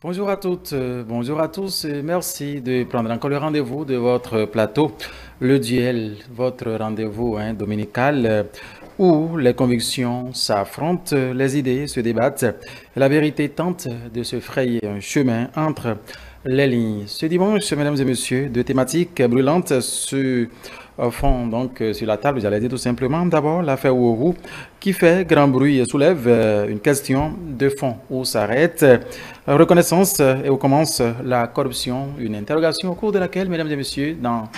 Bonjour à toutes, bonjour à tous et merci de prendre encore le rendez-vous de votre plateau, le duel, votre rendez-vous dominical où les convictions s'affrontent, les idées se débattent et la vérité tente de se frayer un chemin entre les lignes. Ce dimanche, mesdames et messieurs, deux thématiques brûlantes se font donc sur la table, j'allais dire tout simplement. D'abord, l'affaire Ouourou qui fait grand bruit et soulève une question de fond. Où s'arrête reconnaissance et où commence la corruption? Une interrogation au cours de laquelle, mesdames et messieurs, dans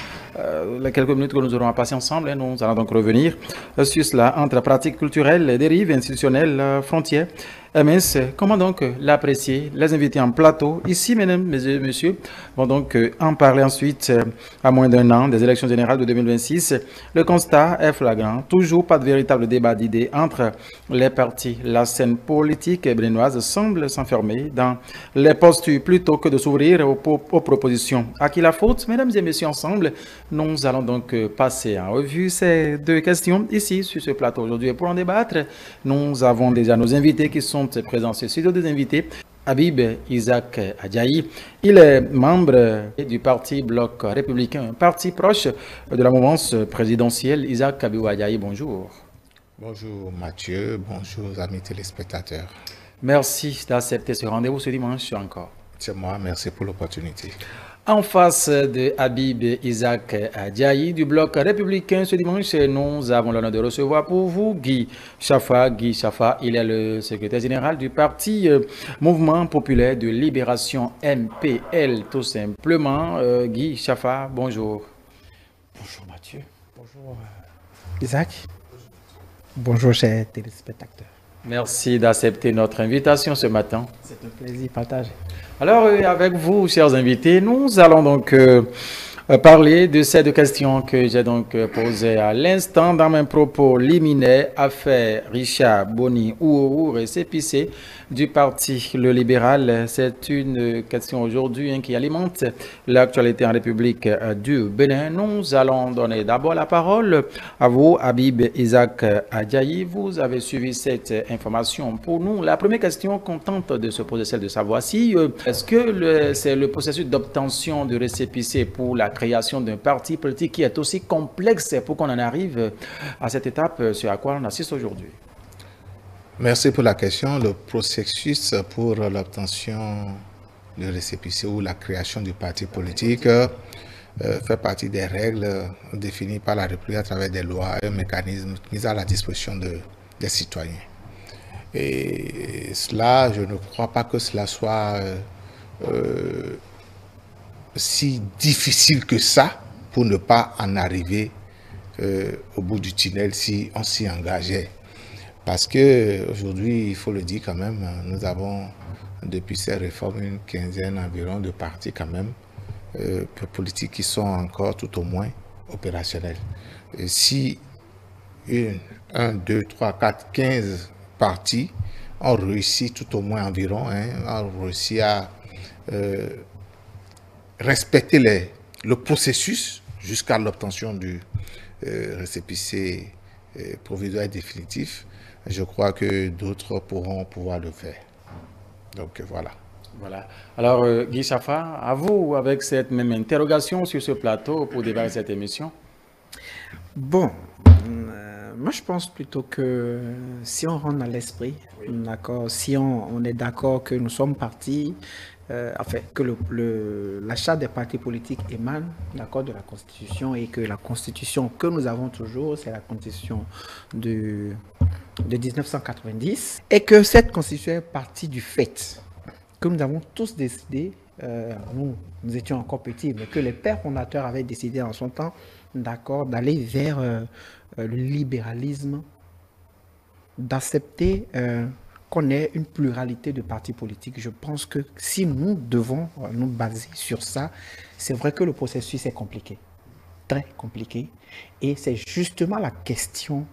les quelques minutes que nous aurons à passer ensemble, nous allons donc revenir sur cela entre pratiques culturelles, dérives institutionnelles, frontières. MS, comment donc l'apprécier? Les invités en plateau, ici, mesdames et messieurs, vont donc en parler ensuite, à moins d'un an des élections générales de 2026. Le constat est flagrant. Toujours pas de véritable débat d'idées entre les partis. La scène politique béninoise semble s'enfermer dans les postures plutôt que de s'ouvrir aux propositions. À qui la faute? Mesdames et messieurs, ensemble, nous allons donc passer en revue ces deux questions ici sur ce plateau aujourd'hui. Et pour en débattre, nous avons déjà nos invités qui sont présents sur ce studio des invités. Habib Isaac Adjaï, il est membre du parti Bloc républicain, un parti proche de la mouvance présidentielle. Isaac Habib Adjaï, bonjour. Bonjour Mathieu, bonjour amis téléspectateurs. Merci d'accepter ce rendez-vous ce dimanche encore. C'est moi, merci pour l'opportunité. En face de Habib Isaac Adjaï du Bloc républicain, ce dimanche, nous avons l'honneur de recevoir pour vous Guy Chaffa. Guy Chaffa, il est le secrétaire général du parti Mouvement populaire de libération MPL, tout simplement. Guy Chaffa, bonjour. Bonjour Mathieu, bonjour Isaac, bonjour chers téléspectateurs. Merci d'accepter notre invitation ce matin. C'est un plaisir partagé. Alors, avec vous, chers invités, nous allons donc parler de ces deux questions que j'ai donc posées à l'instant dans mes propos liminaires. Affaire Richard Boni Ouourou, récépissé du parti Le Libéral. C'est une question aujourd'hui qui alimente l'actualité en République du Bénin. Nous allons donner d'abord la parole à vous, Habib Isaac Adjaï. Vous avez suivi cette information. Pour nous, la première question qu'on tente de se poser, celle de savoir si est-ce que c'est le processus d'obtention de récépissé pour la création d'un parti politique qui est aussi complexe pour qu'on en arrive à cette étape sur à quoi on assiste aujourd'hui? Merci pour la question. Le processus pour l'obtention du récépissé ou la création du parti politique fait partie des règles définies par la République à travers des lois et un mécanisme mis à la disposition des citoyens. Et cela, je ne crois pas que cela soit si difficile que ça pour ne pas en arriver au bout du tunnel si on s'y engageait. Parce qu'aujourd'hui, il faut le dire quand même, nous avons depuis ces réformes une quinzaine environ de partis quand même politiques qui sont encore tout au moins opérationnels. Et si un, deux, trois, quatre, 15 partis ont réussi tout au moins environ, ont réussi à respecter le processus jusqu'à l'obtention du récépissé provisoire et définitif, je crois que d'autres pourront pouvoir le faire. Donc voilà. Voilà. Alors, Guy Chaffa, à vous avec cette même interrogation sur ce plateau pour démarrer cette émission. Bon, moi je pense plutôt que si on rentre dans l'esprit, d'accord, si on est d'accord que nous sommes partis, enfin que la charte des partis politiques émane d'accord de la Constitution et que la Constitution que nous avons toujours, c'est la Constitution de 1990 et que cette Constitution est partie du fait que nous avons tous décidé, nous étions encore petits, mais que les pères fondateurs avaient décidé en son temps, d'accord, d'aller vers le libéralisme, d'accepter qu'on ait une pluralité de partis politiques. Je pense que si nous devons nous baser sur ça, c'est vrai que le processus est compliqué, très compliqué, et c'est justement la question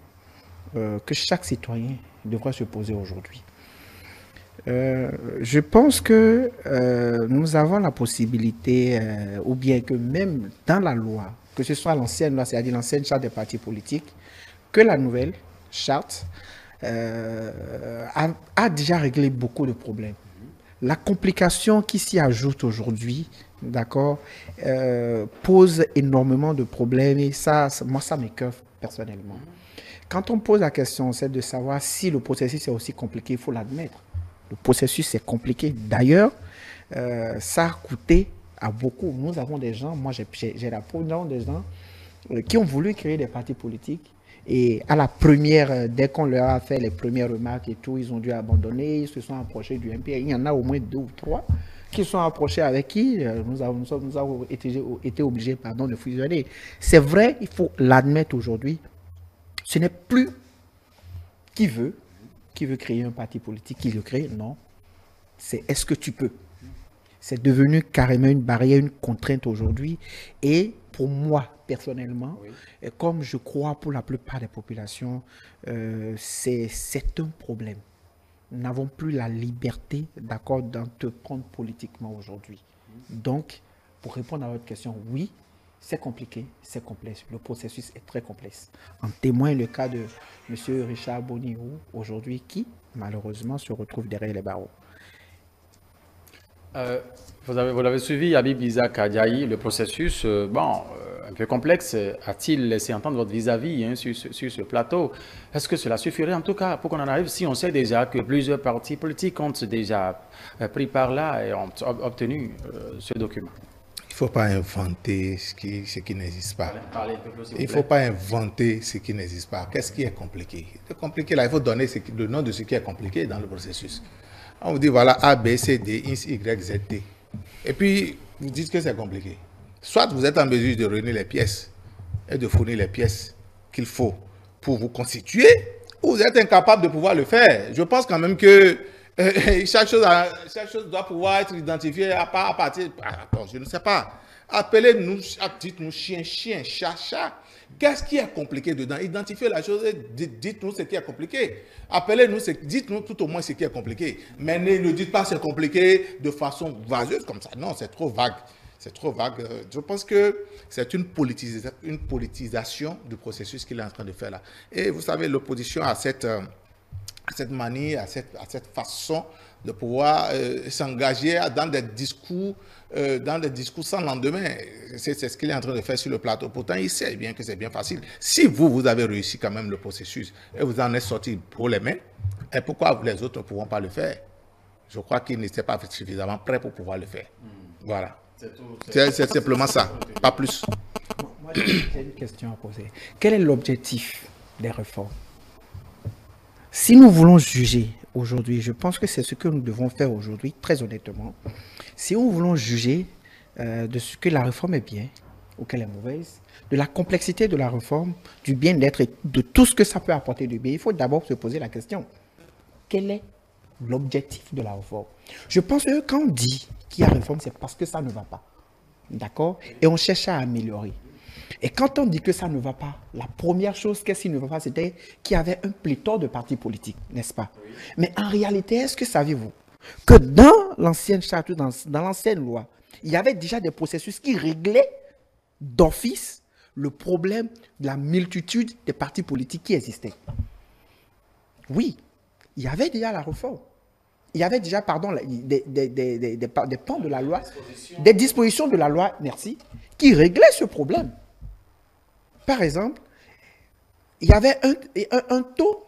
que chaque citoyen devrait se poser aujourd'hui. Je pense que nous avons la possibilité, ou bien que même dans la loi, que ce soit l'ancienne loi, c'est-à-dire l'ancienne charte des partis politiques, que la nouvelle charte a déjà réglé beaucoup de problèmes. La complication qui s'y ajoute aujourd'hui, d'accord, pose énormément de problèmes et moi, ça m'écoeure personnellement. Quand on pose la question, c'est de savoir si le processus est aussi compliqué, il faut l'admettre. Le processus est compliqué. D'ailleurs, ça a coûté à beaucoup. Nous avons des gens, moi j'ai la preuve, des gens qui ont voulu créer des partis politiques. Et à la première, dès qu'on leur a fait les premières remarques et tout, ils ont dû abandonner, ils se sont approchés du MPR. Il y en a au moins 2 ou 3 qui sont approchés avec qui nous avons été obligés de fusionner. C'est vrai, il faut l'admettre aujourd'hui. Ce n'est plus qui veut créer un parti politique, qui le crée, non. C'est est-ce que tu peux. C'est devenu carrément une barrière, une contrainte aujourd'hui. Et pour moi, personnellement, et comme je crois pour la plupart des populations, c'est un problème. Nous n'avons plus la liberté, d'accord, d'entreprendre politiquement aujourd'hui. Donc, pour répondre à votre question, oui, c'est compliqué, c'est complexe. Le processus est très complexe. En témoigne le cas de M. Richard Bonirou, aujourd'hui, qui, malheureusement, se retrouve derrière les barreaux. Vous l'avez suivi, Habib Isaac Adjaï, le processus, un peu complexe, a-t-il laissé entendre votre vis-à-vis sur ce plateau? Est-ce que cela suffirait en tout cas pour qu'on en arrive, si on sait déjà que plusieurs partis politiques ont déjà pris par là et ont obtenu ce document? Il ne faut pas inventer ce qui n'existe pas. Il ne faut pas inventer ce qui n'existe pas. Qu'est-ce qui est compliqué? C'est compliqué là, il faut donner le nom de ce qui est compliqué dans le processus. On vous dit voilà A, B, C, D, X, Y, Z, T. Et puis, vous dites que c'est compliqué. Soit vous êtes en mesure de réunir les pièces et de fournir les pièces qu'il faut pour vous constituer, ou vous êtes incapable de pouvoir le faire. Je pense quand même que chaque chose doit pouvoir être identifiée à partir... Attends, je ne sais pas. Appelez-nous, dites-nous chien, chien, chat, chat. Qu'est-ce qui est compliqué dedans? Identifiez la chose et dites-nous ce qui est compliqué. Appelez-nous, dites-nous tout au moins ce qui est compliqué. Mais ne dites pas c'est compliqué de façon vaseuse comme ça. Non, c'est trop vague. C'est trop vague. Je pense que c'est une politisation du processus qu'il est en train de faire là. Et vous savez, l'opposition a cette manie, à cette façon de pouvoir s'engager dans des discours sans lendemain. C'est ce qu'il est en train de faire sur le plateau. Pourtant, il sait bien que c'est bien facile. Si vous avez réussi quand même le processus et vous en êtes sorti pour les mains, et pourquoi les autres ne pourront pas le faire? Je crois qu'ils n'étaient pas suffisamment prêts pour pouvoir le faire. Voilà. C'est simplement ça, pas plus. Moi, j'ai une question à poser. Quel est l'objectif des réformes? Si nous voulons juger aujourd'hui, je pense que c'est ce que nous devons faire aujourd'hui, très honnêtement. Si nous voulons juger de ce que la réforme est bien ou qu'elle est mauvaise, de la complexité de la réforme, du bien-être et de tout ce que ça peut apporter de bien, il faut d'abord se poser la question. Quel est l'objectif de la réforme? Je pense que quand on dit qu'il y a réforme, c'est parce que ça ne va pas. D'accord? Et on cherche à améliorer. Et quand on dit que ça ne va pas, la première chose, qu'est-ce qui ne va pas, c'était qu'il y avait un pléthore de partis politiques, n'est-ce pas? Oui. Mais en réalité, est-ce que savez-vous que dans l'ancienne charte, dans l'ancienne loi, il y avait déjà des processus qui réglaient d'office le problème de la multitude des partis politiques qui existaient? Oui, il y avait déjà la réforme. Il y avait déjà, des pans de la loi, des dispositions de la loi, merci, qui réglaient ce problème. Par exemple, il y avait un taux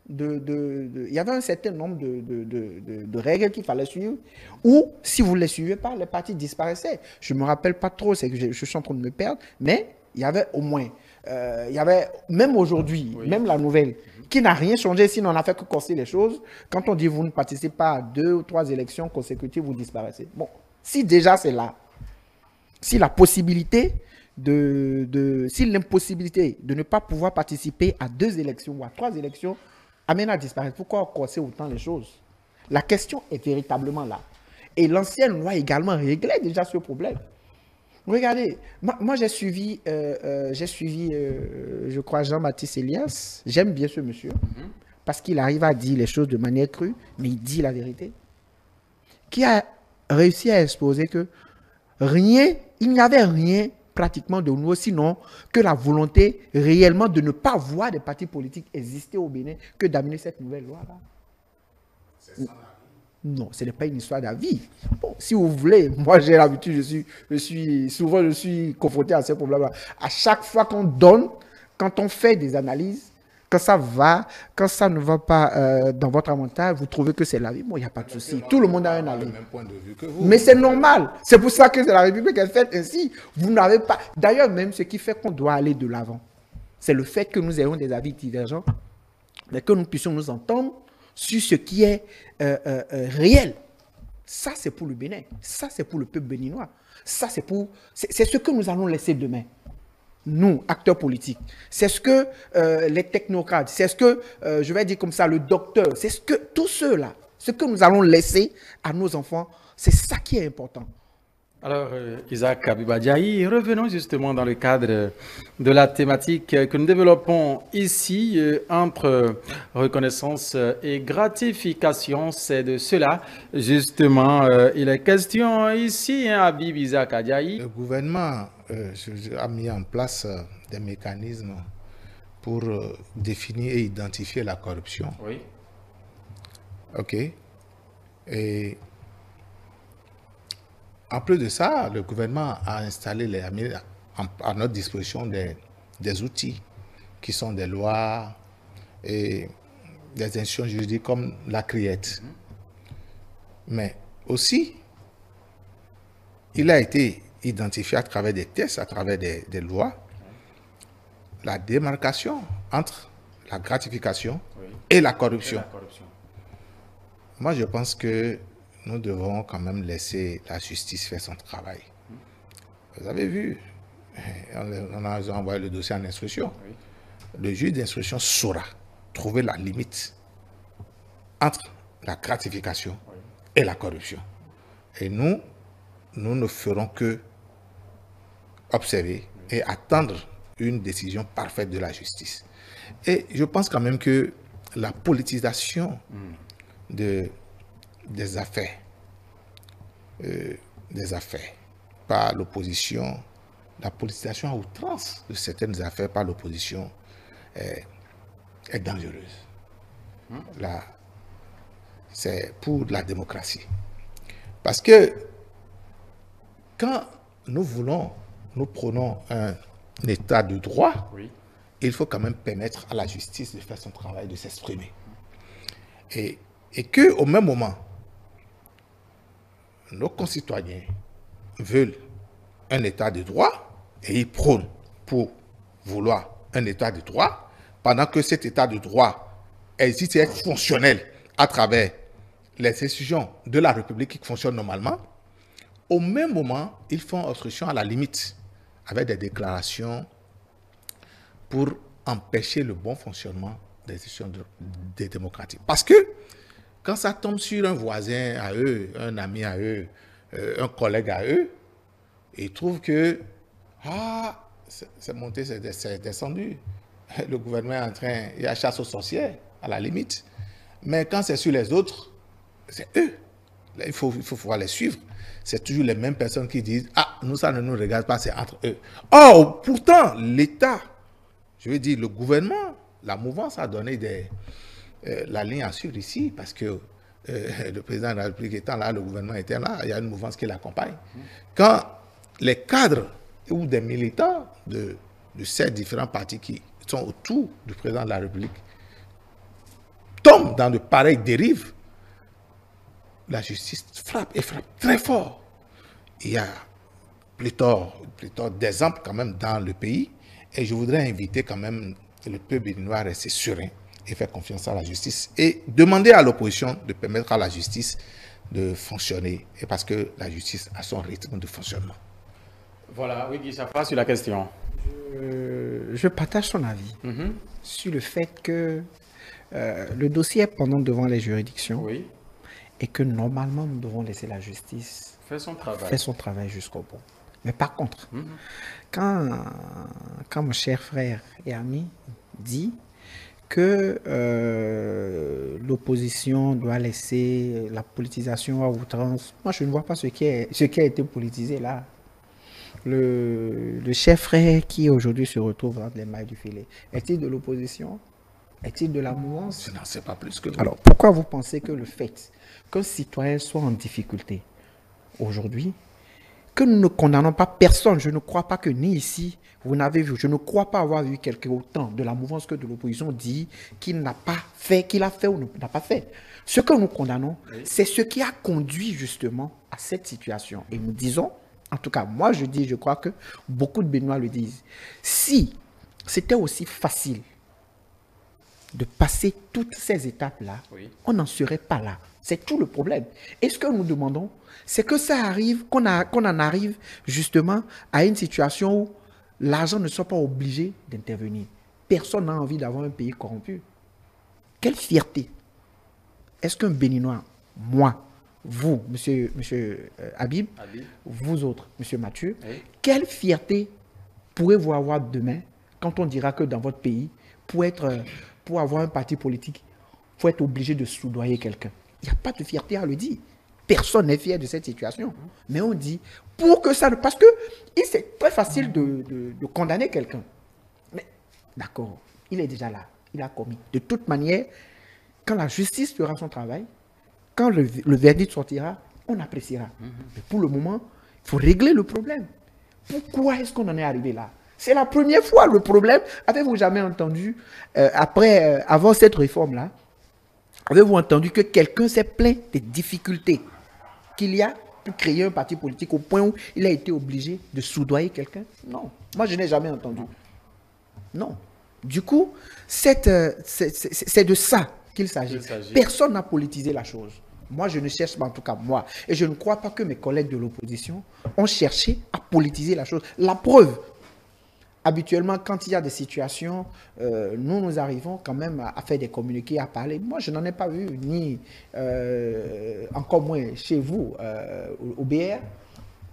il y avait un certain nombre de règles qu'il fallait suivre, ou si vous ne les suivez pas, les partis disparaissaient. Je ne me rappelle pas trop, c'est que je suis en train de me perdre, mais il y avait au moins, il y avait, même aujourd'hui, oui, même la nouvelle, qui n'a rien changé, sinon on n'a fait que corser les choses. Quand on dit vous ne participez pas à 2 ou 3 élections consécutives, vous disparaissez. Bon, si déjà c'est là, si la possibilité si l'impossibilité de ne pas pouvoir participer à 2 élections ou à 3 élections amène à disparaître, pourquoi corser autant les choses? La question est véritablement là. Et l'ancienne loi également réglait déjà ce problème. Regardez, moi j'ai suivi, je crois, Jean-Baptiste Elias. J'aime bien ce monsieur, parce qu'il arrive à dire les choses de manière crue, mais il dit la vérité. Qui a réussi à exposer que il n'y avait rien pratiquement de nouveau, sinon que la volonté réellement de ne pas voir des partis politiques exister au Bénin, que d'amener cette nouvelle loi-là. Non, ce n'est pas une histoire d'avis. Bon, si vous voulez, moi j'ai l'habitude, souvent je suis confronté à ces problèmes-là. À chaque fois qu'on donne, quand on fait des analyses, quand ça ne va pas dans votre avantage, vous trouvez que c'est la vie. Bon, il n'y a pas de souci. Tout le monde a un avis. Mais c'est normal. C'est pour ça que c'est la République est faite ainsi. Vous n'avez pas. D'ailleurs, même ce qui fait qu'on doit aller de l'avant, c'est le fait que nous ayons des avis divergents, mais que nous puissions nous entendre sur ce qui est réel. Ça, c'est pour le Bénin. Ça, c'est pour le peuple béninois. Ça, c'est ce que nous allons laisser demain. Nous, acteurs politiques. C'est ce que les technocrates, c'est ce que, je vais dire comme ça, le docteur, c'est ce que tous ceux-là, ce que nous allons laisser à nos enfants, c'est ça qui est important. Alors, Isaac Abibadjaï, revenons justement dans le cadre de la thématique que nous développons ici entre reconnaissance et gratification. C'est de cela, justement, il est question ici, hein, Habib Isaac Adjaï. Le gouvernement a mis en place des mécanismes pour définir et identifier la corruption. Oui. OK. Et en plus de ça, le gouvernement a installé, a mis à notre disposition des outils qui sont des lois et des institutions juridiques comme la CRIET. Mais aussi, il a été identifié à travers des tests, à travers des lois, la démarcation entre la gratification et la corruption. Moi, je pense que nous devons quand même laisser la justice faire son travail. Vous avez vu, on a envoyé le dossier en instruction. Le juge d'instruction saura trouver la limite entre la gratification et la corruption. Et nous ne ferons que observer et attendre une décision parfaite de la justice. Et je pense quand même que la politisation des affaires par l'opposition, la politisation à outrance de certaines affaires par l'opposition est dangereuse. Là, c'est pour la démocratie. Parce que quand nous prenons un état de droit, il faut quand même permettre à la justice de faire son travail, de s'exprimer. Et qu'au même moment, nos concitoyens veulent un état de droit et ils prônent pour vouloir un état de droit, pendant que cet état de droit existe et est fonctionnel à travers les institutions de la République qui fonctionnent normalement. Au même moment, ils font obstruction à la limite avec des déclarations pour empêcher le bon fonctionnement des institutions démocratiques. Parce que quand ça tombe sur un voisin à eux, un ami à eux, un collègue à eux, ils trouvent que c'est monté, c'est descendu. Le gouvernement est en train, il y a chasse aux sorcières, à la limite. Mais quand c'est sur les autres, c'est eux. Là, il faut pouvoir les suivre. C'est toujours les mêmes personnes qui disent « Ah, nous, ça ne nous regarde pas, c'est entre eux. » Or, pourtant, l'État, je veux dire, le gouvernement, la mouvance a donné la ligne à suivre ici, parce que le président de la République étant là, le gouvernement était là, il y a une mouvance qui l'accompagne. Quand les cadres ou des militants de ces différents partis qui sont autour du président de la République tombent dans de pareilles dérives, la justice frappe et frappe très fort. Il y a pléthore d'exemples quand même dans le pays, et je voudrais inviter quand même le peuple béninois à rester serein et faire confiance à la justice et demander à l'opposition de permettre à la justice de fonctionner, et parce que la justice a son rythme de fonctionnement. Voilà, oui, Guy Chafra, sur la question. Je partage son avis sur le fait que le dossier est pendant devant les juridictions et que normalement nous devons laisser la justice faire son travail jusqu'au bout. Mais par contre, quand mon cher frère et ami dit que l'opposition doit laisser la politisation à outrance, moi je ne vois pas ce qui a été politisé là. Le cher frère qui aujourd'hui se retrouve entre les mailles du filet, est-il de l'opposition? Est-il de la mouvance? Je n'en sais pas plus que vous. Alors, pourquoi vous pensez que le fait qu'un citoyen soit en difficulté aujourd'hui, que nous ne condamnons pas personne, je ne crois pas que ni ici, vous n'avez vu, je ne crois pas avoir vu quelqu'un autant de la mouvance que de l'opposition dit qu'il n'a pas fait, qu'il a fait ou n'a pas fait. Ce que nous condamnons, c'est ce qui a conduit justement à cette situation. Et nous disons, en tout cas, moi je dis, je crois que beaucoup de Béninois le disent, si c'était aussi facile de passer toutes ces étapes-là, on n'en serait pas là. C'est tout le problème. Et ce que nous demandons, c'est que ça arrive, qu'on en arrive justement à une situation où l'argent ne soit pas obligé d'intervenir. Personne n'a envie d'avoir un pays corrompu. Quelle fierté est-ce qu'un Béninois, moi, vous, monsieur Habib, vous autres, monsieur Mathieu, quelle fierté pourrez-vous avoir demain quand on dira que dans votre pays, pour avoir un parti politique, il faut être obligé de soudoyer quelqu'un? Il n'y a pas de fierté à le dire. Personne n'est fier de cette situation. Mais on dit, pour que ça... Parce que c'est très facile de condamner quelqu'un. Mais d'accord, il est déjà là. Il a commis. De toute manière, quand la justice fera son travail, quand le verdict sortira, on appréciera. Mais pour le moment, il faut régler le problème. Pourquoi est-ce qu'on en est arrivé là? C'est la première fois le problème. Avez-vous jamais entendu, avant cette réforme-là, avez-vous entendu que quelqu'un s'est plaint des difficultés qu'il y a pour créer un parti politique au point où il a été obligé de soudoyer quelqu'un? Non. Moi, je n'ai jamais entendu. Non. Du coup, c'est de ça qu'il s'agit. Personne n'a politisé la chose. Moi, je ne cherche pas, en tout cas moi, et je ne crois pas que mes collègues de l'opposition ont cherché à politiser la chose. La preuve, habituellement, quand il y a des situations, nous arrivons quand même à faire des communiqués, à parler. Moi, je n'en ai pas vu, ni encore moins chez vous, au BR,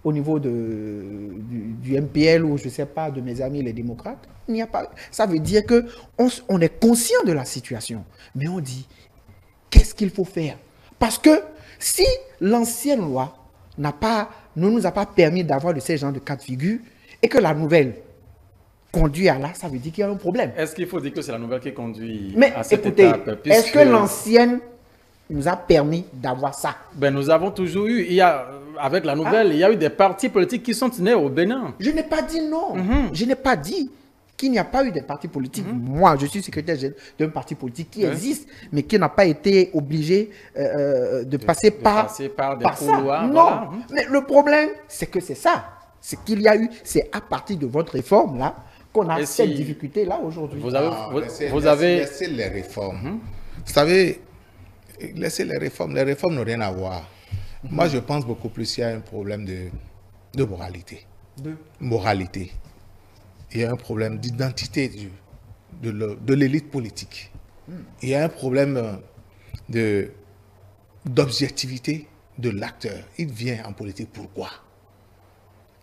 au niveau du MPL ou je ne sais pas, de mes amis les démocrates. Il n'y a pas. Ça veut dire qu'on est conscient de la situation, mais on dit, qu'est-ce qu'il faut faire? Parce que si l'ancienne loi ne nous a pas permis d'avoir de ces genres de cas de figure, et que la nouvelle conduit à là, ça veut dire qu'il y a un problème. Est-ce qu'il faut dire que c'est la nouvelle qui conduit à cette étape? Mais écoutez, est-ce que l'ancienne nous a permis d'avoir ça? Ben, nous avons toujours eu, avec la nouvelle, il y a eu des partis politiques qui sont nés au Bénin. Je n'ai pas dit non. Je n'ai pas dit qu'il n'y a pas eu de partis politiques. Moi, je suis secrétaire d'un parti politique qui existe, mais qui n'a pas été obligé de passer par des couloirs. Non, voilà. Mais le problème, c'est que c'est ça. C'est qu'il y a eu, c'est à partir de votre réforme-là qu'on a cette difficulté-là aujourd'hui. Vous avez... Laissez les réformes. Vous savez, laissez les réformes. Les réformes n'ont rien à voir. Moi, je pense beaucoup plus qu'il y a un problème de moralité. Moralité. Il y a un problème d'identité de l'élite politique. Il y a un problème d'objectivité de l'acteur. Il vient en politique pourquoi?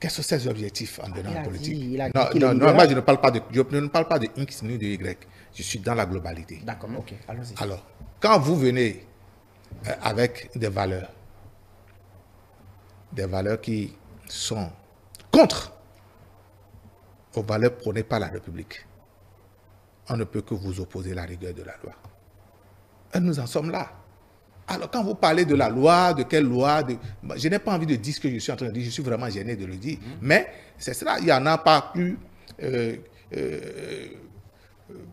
Quels sont ses objectifs en venant en politique? Non, moi je ne parle pas de X ni de Y. Je suis dans la globalité. D'accord, ok, allons-y. Alors, quand vous venez avec des valeurs qui sont contre aux valeurs prônées par la République, on ne peut que vous opposer la rigueur de la loi. Et nous en sommes là. Alors, quand vous parlez de la loi, de quelle loi, je n'ai pas envie de dire ce que je suis en train de dire, je suis vraiment gêné de le dire. Mais c'est cela, il n'y en a pas plus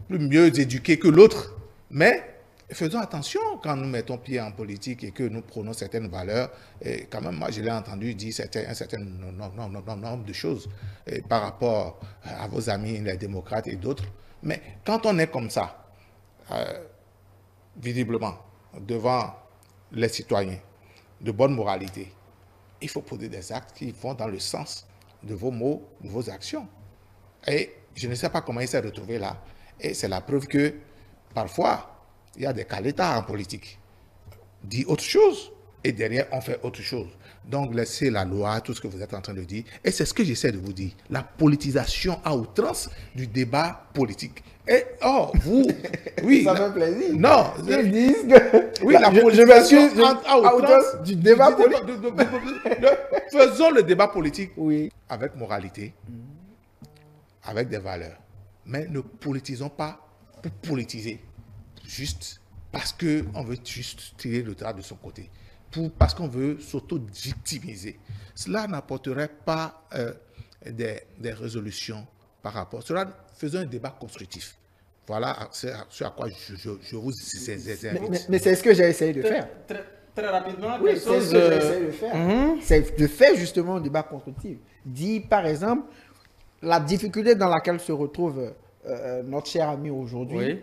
mieux éduqué que l'autre. Mais faisons attention quand nous mettons pied en politique et que nous prenons certaines valeurs. Et quand même, moi, je l'ai entendu dire un certain nombre de choses par rapport à vos amis, les démocrates et d'autres. Mais quand on est comme ça, visiblement, devant les citoyens, de bonne moralité, il faut poser des actes qui vont dans le sens de vos mots, de vos actions. Et je ne sais pas comment il s'est retrouvé là. Et c'est la preuve que, parfois, il y a des cas d'État en politique. Dit autre chose, et derrière, on fait autre chose. Donc, laissez la loi, tout ce que vous êtes en train de dire. Et c'est ce que j'essaie de vous dire. La politisation à outrance du débat politique. Et, vous... Oui. Ça fait plaisir. Non. Ils disent que... Oui, la politisation à outrance du débat politique. Faisons le débat politique avec moralité, avec des valeurs. Mais ne politisons pas pour politiser. juste parce qu'on veut juste tirer le drap de son côté, parce qu'on veut s'auto-victimiser. Cela n'apporterait pas des résolutions par rapport. Cela faisait un débat constructif. Voilà ce à quoi je vous invite. Mais c'est ce que j'ai essayé de faire. Très rapidement, Oui, c'est ce que j'ai essayé de faire. C'est de faire justement un débat constructif. Dit par exemple, la difficulté dans laquelle se retrouve notre cher ami aujourd'hui, Oui.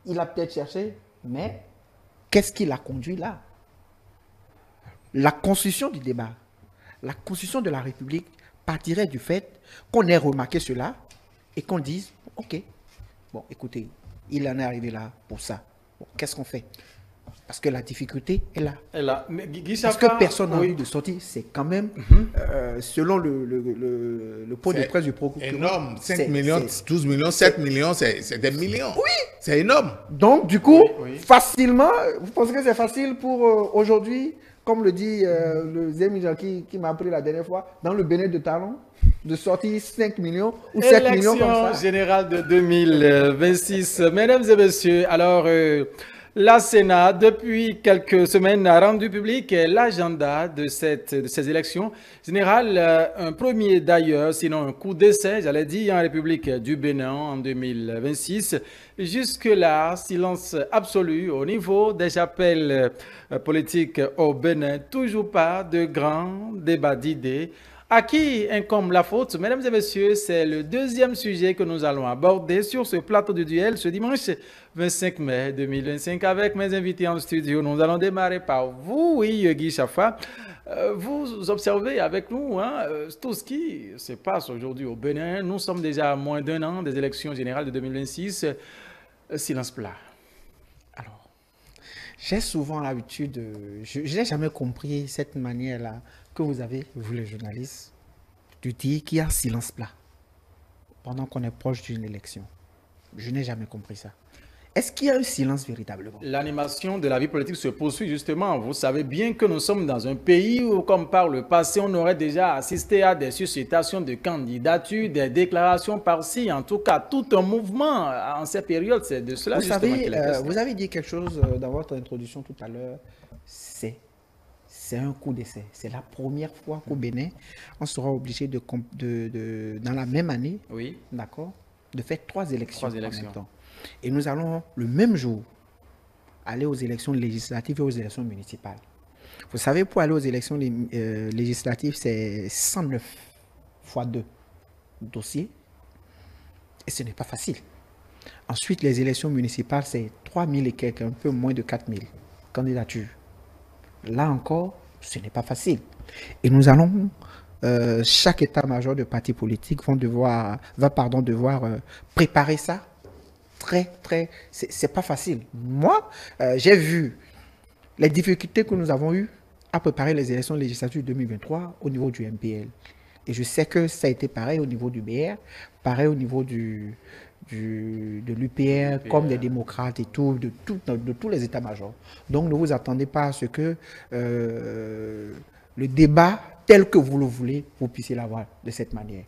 il a peut-être cherché, mais qu'est-ce qui l'a conduit là? La constitution du débat, la constitution de la République partirait du fait qu'on ait remarqué cela et qu'on dise, ok, bon, écoutez, il en est arrivé là pour ça. Bon, qu'est-ce qu'on fait? Parce que la difficulté est là. Et là, mais Guy Parce Chaffa, que personne n'a oui. envie de sortir. C'est quand même, selon le point de presse du procureur. Énorme. 5 c'est- millions, c'est- 12 millions, 7 millions, c'est des millions. Oui. C'est énorme. Donc, du coup, Oui. facilement, vous pensez que c'est facile pour aujourd'hui, comme le dit le Zémi qui m'a appris la dernière fois, dans le Bénin de Talon, de sortir 5 millions ou 7 millions comme Élection ça? générale de 2026. Mesdames et messieurs, alors la Sénat, depuis quelques semaines, a rendu public l'agenda de ces élections générales. Un premier d'ailleurs, sinon un coup d'essai, j'allais dire, en République du Bénin en 2026. Jusque-là, silence absolu au niveau des appels politiques au Bénin. Toujours pas de grand débat d'idées. À qui incombe la faute? Mesdames et messieurs, c'est le deuxième sujet que nous allons aborder sur ce plateau du duel ce dimanche 25 mai 2025 avec mes invités en studio. Nous allons démarrer par vous, oui, Guy Chaffa. Vous observez avec nous tout ce qui se passe aujourd'hui au Bénin. Nous sommes déjà à moins d'un an des élections générales de 2026. Silence plat. Alors, j'ai souvent l'habitude, je n'ai jamais compris cette manière-là que vous avez, vous les journalistes, de dire qu'il y a silence plat pendant qu'on est proche d'une élection. Je n'ai jamais compris ça. Est-ce qu'il y a un silence véritablement? L'animation de la vie politique se poursuit justement. Vous savez bien que nous sommes dans un pays où, comme par le passé, on aurait déjà assisté à des suscitations de candidatures, des déclarations par-ci, en tout cas, tout un mouvement en ces périodes. C'est de cela Vous justement savez, qu'il est question. vous avez dit quelque chose dans votre introduction tout à l'heure. C'est un coup d'essai. C'est la première fois qu'au Bénin, on sera obligé dans la même année, Oui. d'accord, de faire trois élections en élections. même temps. Et nous allons le même jour aller aux élections législatives et aux élections municipales. Vous savez, pour aller aux élections législatives, c'est 109 fois 2 dossiers. Et ce n'est pas facile. Ensuite, les élections municipales, c'est 3000 et quelques, un peu moins de 4000 candidatures. Là encore, ce n'est pas facile. Et nous allons, chaque état-major de parti politique va devoir préparer ça. C'est pas facile. Moi, j'ai vu les difficultés que nous avons eues à préparer les élections législatives 2023 au niveau du MPL. Et je sais que ça a été pareil au niveau du BR, pareil au niveau de l'UPR, comme des démocrates et tout, de tous les états-majors. Donc ne vous attendez pas à ce que le débat tel que vous le voulez, vous puissiez l'avoir de cette manière.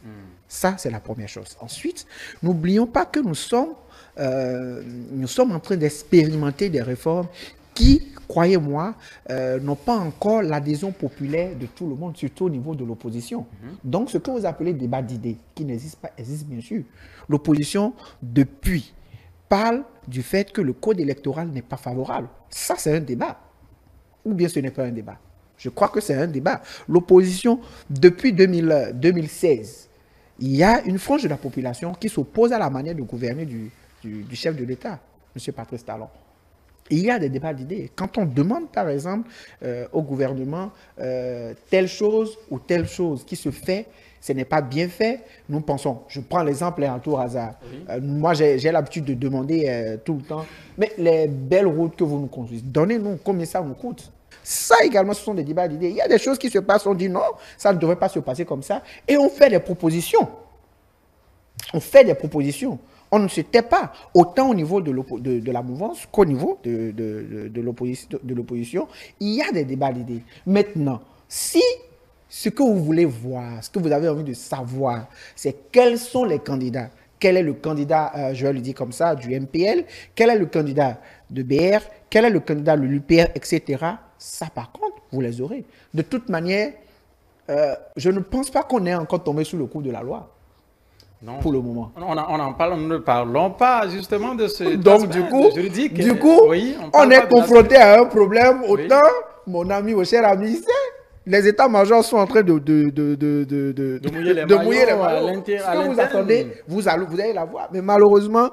Ça, c'est la première chose. Ensuite, n'oublions pas que nous sommes en train d'expérimenter des réformes qui, croyez-moi, n'ont pas encore l'adhésion populaire de tout le monde, surtout au niveau de l'opposition. Donc, ce que vous appelez débat d'idées, qui n'existe pas, existe bien sûr. L'opposition, depuis, parle du fait que le code électoral n'est pas favorable. Ça, c'est un débat. Ou bien ce n'est pas un débat. Je crois que c'est un débat. L'opposition, depuis 2016, il y a une frange de la population qui s'oppose à la manière de gouverner du chef de l'État, M. Patrice Talon. Il y a des débats d'idées. Quand on demande, par exemple, au gouvernement telle chose ou telle chose qui se fait, ce n'est pas bien fait, nous pensons, je prends l'exemple à tour hasard. Oui. Moi, j'ai l'habitude de demander tout le temps, mais les belles routes que vous nous construisez, donnez-nous combien ça nous coûte. Ça également, ce sont des débats d'idées. Il y a des choses qui se passent, on dit non, ça ne devrait pas se passer comme ça, et on fait des propositions. On fait des propositions. On ne se tait pas, autant au niveau de la mouvance qu'au niveau de l'opposition. Il y a des débats d'idées. Maintenant, si ce que vous voulez voir, ce que vous avez envie de savoir, c'est quels sont les candidats, quel est le candidat, je vais le dire comme ça, du MPL, quel est le candidat de BR, quel est le candidat de l'UPR, etc. Ça, par contre, vous les aurez. De toute manière, je ne pense pas qu'on est encore tombé sous le coup de la loi. Non. Pour le moment. On en parle, nous ne parlons pas justement de ce Donc, du coup, juridique. Oui, on est confronté à un problème. Autant, mon ami, mon cher ami, les états-majors sont en train de mouiller les maillots. Ce que vous attendez, vous allez la voir. Mais malheureusement,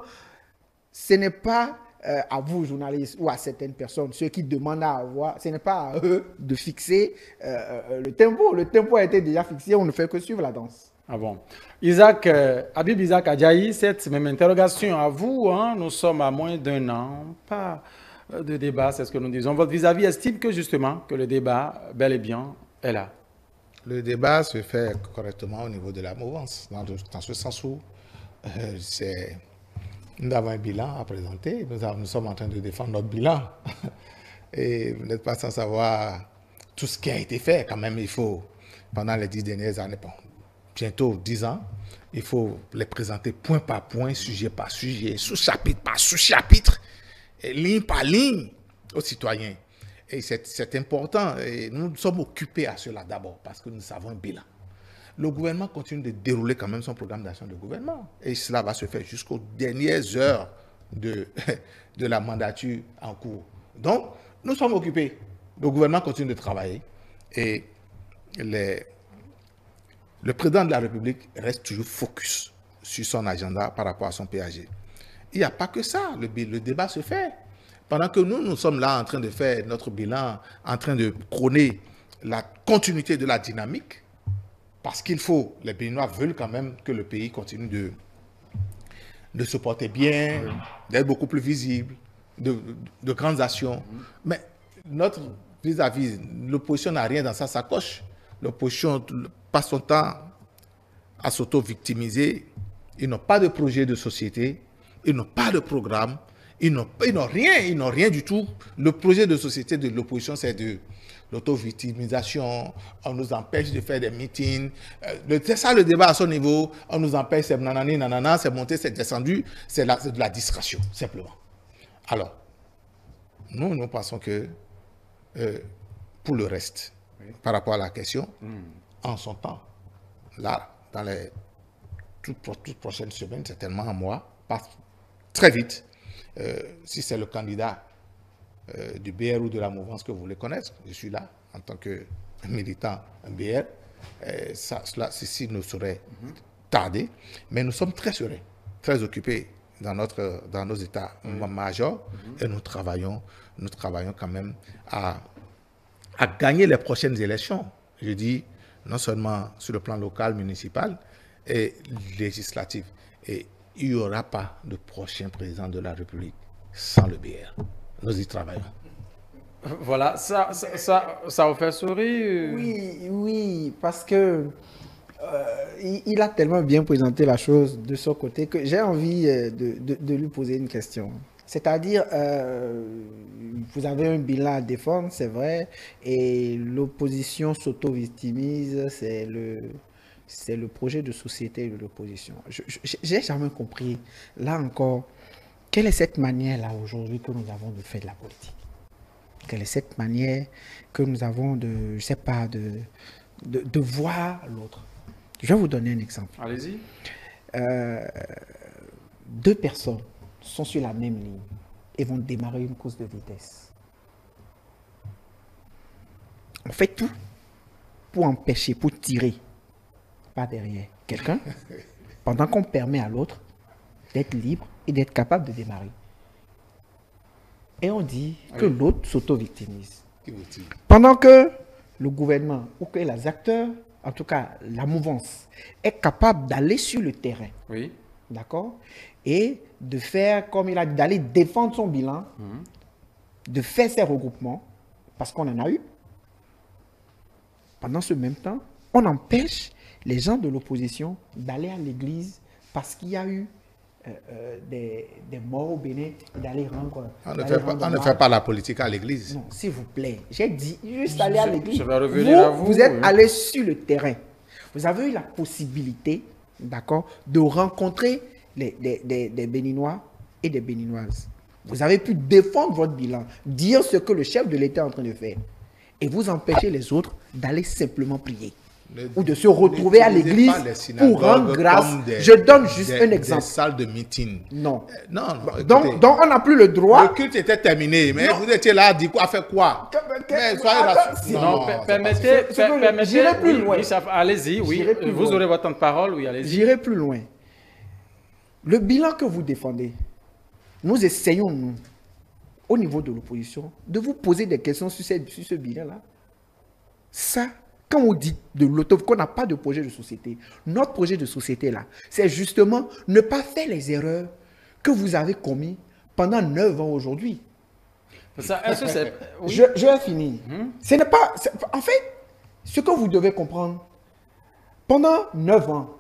ce n'est pas à vous, journalistes, ou à certaines personnes, ceux qui demandent à avoir, ce n'est pas à eux de fixer le tempo. Le tempo a été déjà fixé, on ne fait que suivre la danse. Ah bon. Habib Isaac Adjaï, cette même interrogation à vous, hein, nous sommes à moins d'un an, pas de débat, c'est ce que nous disons. Votre vis-à-vis estime que justement, que le débat, bel et bien, est là. Le débat se fait correctement au niveau de la mouvance, dans ce sens où nous avons un bilan à présenter, nous sommes en train de défendre notre bilan. Et vous n'êtes pas sans savoir tout ce qui a été fait. Quand même, il faut, pendant les 10 dernières années, bientôt 10 ans, il faut les présenter point par point, sujet par sujet, sous-chapitre par sous-chapitre, ligne par ligne aux citoyens. Et c'est important. Et nous sommes occupés à cela d'abord parce que nous avons un bilan. Le gouvernement continue de dérouler quand même son programme d'action de gouvernement. Et cela va se faire jusqu'aux dernières heures de la mandature en cours. Donc, nous sommes occupés. Le gouvernement continue de travailler. Et le président de la République reste toujours focus sur son agenda par rapport à son PAG. Il n'y a pas que ça, le débat se fait. Pendant que nous sommes là en train de faire notre bilan, en train de prôner la continuité de la dynamique, parce qu'il faut, les Béninois veulent quand même que le pays continue de se porter bien, d'être beaucoup plus visible, de grandes actions. Mais notre vis-à-vis, l'opposition n'a rien dans sa sacoche. L'opposition passe son temps à s'auto-victimiser. Ils n'ont pas de projet de société, ils n'ont pas de programme, ils n'ont rien du tout. Le projet de société de l'opposition, c'est de l'auto-victimisation. On nous empêche de faire des meetings. C'est ça le débat à son niveau. On nous empêche, c'est nanani, nanana, c'est monté, c'est descendu. C'est de la distraction, simplement. Alors, nous pensons que pour le reste, par rapport à la question, en son temps, là, dans les toutes prochaines semaines, certainement un mois, passe très vite. Si c'est le candidat du BR ou de la mouvance que vous voulez connaître, je suis là en tant que militant BR. Ceci ne saurait tarder, mais nous sommes très sereins, très occupés dans nos états majors et nous travaillons quand même à gagner les prochaines élections. Je dis non seulement sur le plan local, municipal et législatif. Et il n'y aura pas de prochain président de la République sans le BR. Nous y travaillons. Voilà, ça vous fait sourire? Oui, parce que il a tellement bien présenté la chose de son côté que j'ai envie de lui poser une question. C'est-à-dire, vous avez un bilan à défendre, c'est vrai, et l'opposition s'auto-victimise, c'est le projet de société de l'opposition. J'ai jamais compris, là encore, quelle est cette manière-là aujourd'hui que nous avons de faire de la politique? Quelle est cette manière que nous avons de, je sais pas, de voir l'autre? Je vais vous donner un exemple. Allez-y. 2 personnes sont sur la même ligne et vont démarrer une course de vitesse. On fait tout pour empêcher, pour tirer par derrière quelqu'un, pendant qu'on permet à l'autre d'être libre et d'être capable de démarrer. Et on dit que l'autre s'auto-victimise. Pendant que le gouvernement ou que les acteurs, en tout cas la mouvance, est capable d'aller sur le terrain. Oui. D'accord? Et de faire, comme il a dit, d'aller défendre son bilan, de faire ses regroupements, parce qu'on en a eu. Pendant ce même temps, on empêche les gens de l'opposition d'aller à l'église parce qu'il y a eu des morts au Bénin, d'aller rendre... On ne fait pas la politique à l'église. Non, s'il vous plaît. J'ai dit juste aller à l'église. Je vais revenir à vous. Vous êtes allé sur le terrain. Vous avez eu la possibilité, d'accord, de rencontrer des Béninois et des Béninoises. Vous avez pu défendre votre bilan, dire ce que le chef de l'État est en train de faire. Et vous empêchez les autres d'aller simplement prier. Ou de se retrouver à l'église pour rendre grâce. Je donne juste un exemple. Des salles de meeting. Non. Non, non. Donc on n'a plus le droit. Le culte était terminé, mais vous étiez là, dit quoi, fait quoi? Mais soyez rassurés. Non, permettez, j'irai plus loin. Allez-y, oui. Vous aurez votre temps de parole, oui, allez-y. J'irai plus loin. Le bilan que vous défendez, nous essayons, nous, au niveau de l'opposition, de vous poser des questions sur ce bilan-là. Ça, quand on dit de qu'on n'a pas de projet de société, notre projet de société-là, c'est justement ne pas faire les erreurs que vous avez commises pendant 9 ans aujourd'hui. Est-ce que c'est... Oui. Je vais finir. Ce n'est pas... En fait, ce que vous devez comprendre, pendant 9 ans,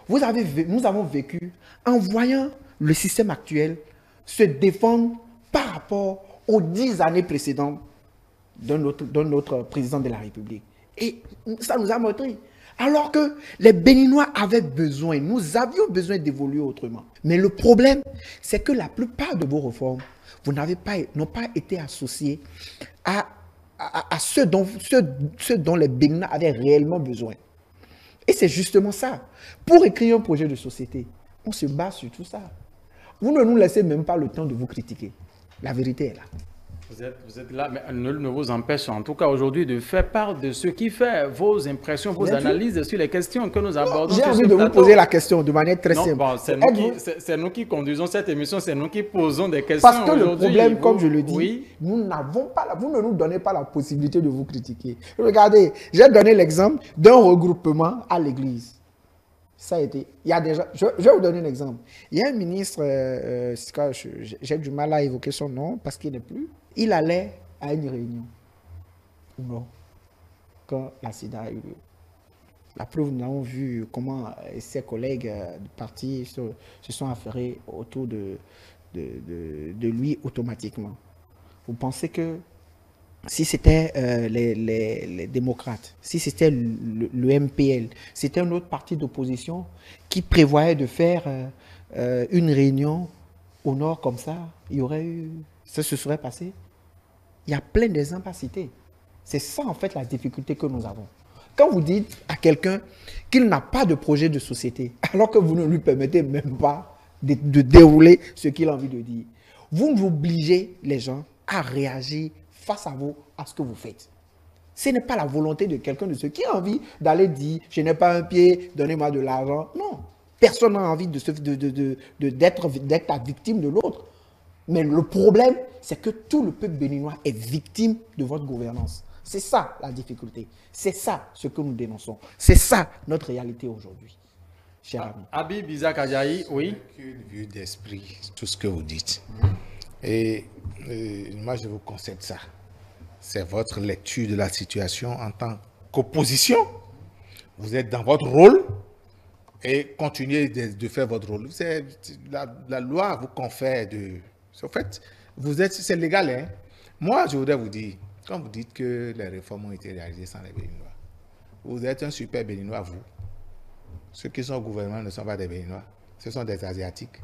nous avons vécu en voyant le système actuel se défendre par rapport aux 10 années précédentes de notre président de la République. Et ça nous a montré. Alors que les Béninois avaient besoin, nous avions besoin d'évoluer autrement. Mais le problème, c'est que la plupart de vos réformes, n'ont pas été associées à ce dont les Béninois avaient réellement besoin. Et c'est justement ça. Pour écrire un projet de société, on se base sur tout ça. Vous ne nous laissez même pas le temps de vous critiquer. La vérité est là. Vous êtes là, mais nul ne vous empêche, en tout cas aujourd'hui, de faire part de ce qui fait vos impressions, vos analyses sur les questions que nous abordons. J'ai envie de vous poser la question de manière très simple. Bon, c'est nous qui conduisons cette émission, c'est nous qui posons des questions. Parce que le problème, comme je le dis, oui, vous ne nous donnez pas la possibilité de vous critiquer. Regardez, j'ai donné l'exemple d'un regroupement à l'église. Ça a été. Il y a déjà. Je vais vous donner un exemple. Il y a un ministre, j'ai du mal à évoquer son nom parce qu'il n'est plus. Il allait à une réunion. Non. Quand l'accident a eu lieu. La preuve, nous avons vu comment ses collègues du parti se sont affairés autour de lui automatiquement. Vous pensez que si c'était les démocrates, si c'était le MPL, c'était un autre parti d'opposition qui prévoyait de faire une réunion au nord comme ça, il y aurait eu... Ça se serait passé. Il y a plein d'exemples à citer. C'est ça en fait la difficulté que nous avons. Quand vous dites à quelqu'un qu'il n'a pas de projet de société, alors que vous ne lui permettez même pas de dérouler ce qu'il a envie de dire, vous obligez les gens à réagir face à vous, à ce que vous faites. Ce n'est pas la volonté de quelqu'un de ceux qui a envie d'aller dire « je n'ai pas un pied, donnez-moi de l'argent ». Non, personne n'a envie d'être la victime de l'autre. Mais le problème, c'est que tout le peuple béninois est victime de votre gouvernance. C'est ça la difficulté. C'est ça ce que nous dénonçons. C'est ça notre réalité aujourd'hui. Cher ami. Habib Isaac Adjaï, oui. Une vue d'esprit, tout ce que vous dites. Et moi, je vous concède ça. C'est votre lecture de la situation en tant qu'opposition. Vous êtes dans votre rôle et continuez de faire votre rôle. La loi vous confère de... En fait, c'est légal. Hein? Moi, je voudrais vous dire, quand vous dites que les réformes ont été réalisées sans les Béninois, vous êtes un super Béninois, vous. Ceux qui sont au gouvernement ne sont pas des Béninois, ce sont des Asiatiques.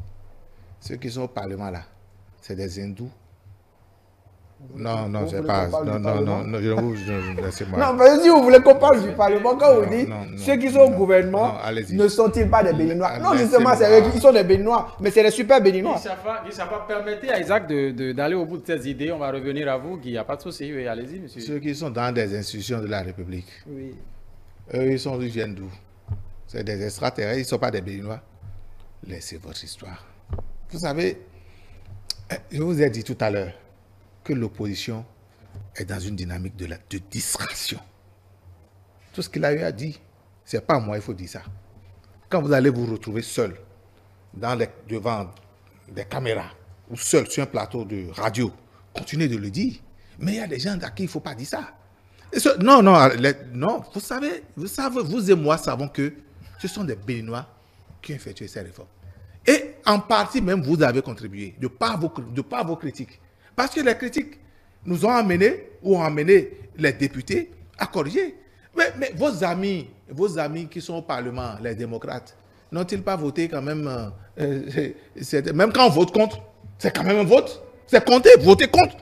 Ceux qui sont au Parlement, là, c'est des hindous. Non, c'est pas... Non, laissez-moi. Non, mais si vous voulez qu'on parle du Parlement, quand vous dites ceux qui sont au gouvernement ne sont-ils pas des Béninois? Non, justement, c'est eux qui sont des Béninois, mais c'est les super Béninois. Guy, permettez à Isaac d'aller au bout de ses idées. On va revenir à vous, Guy. Il n'y a pas de souci. Oui, allez-y, monsieur. Ceux qui sont dans des institutions de la République, oui. Eux, ils viennent d'où? C'est des extraterrestres, ils ne sont pas des Béninois. Laissez votre histoire. Vous savez, je vous ai dit tout à l'heure que l'opposition est dans une dynamique de distraction. Tout ce qu'il a eu à dire, ce n'est pas à moi, il faut dire ça. Quand vous allez vous retrouver seul devant des caméras ou seul sur un plateau de radio, continuez de le dire. Mais il y a des gens à qui il ne faut pas dire ça. Non, vous savez, vous et moi savons que ce sont des Béninois qui ont effectué ces réformes. Et en partie même, vous avez contribué de par vos critiques. Parce que les critiques nous ont amené les députés à corriger. Mais vos amis qui sont au Parlement, les démocrates, n'ont-ils pas voté quand même même quand on vote contre, c'est quand même un vote. C'est compté, voter contre.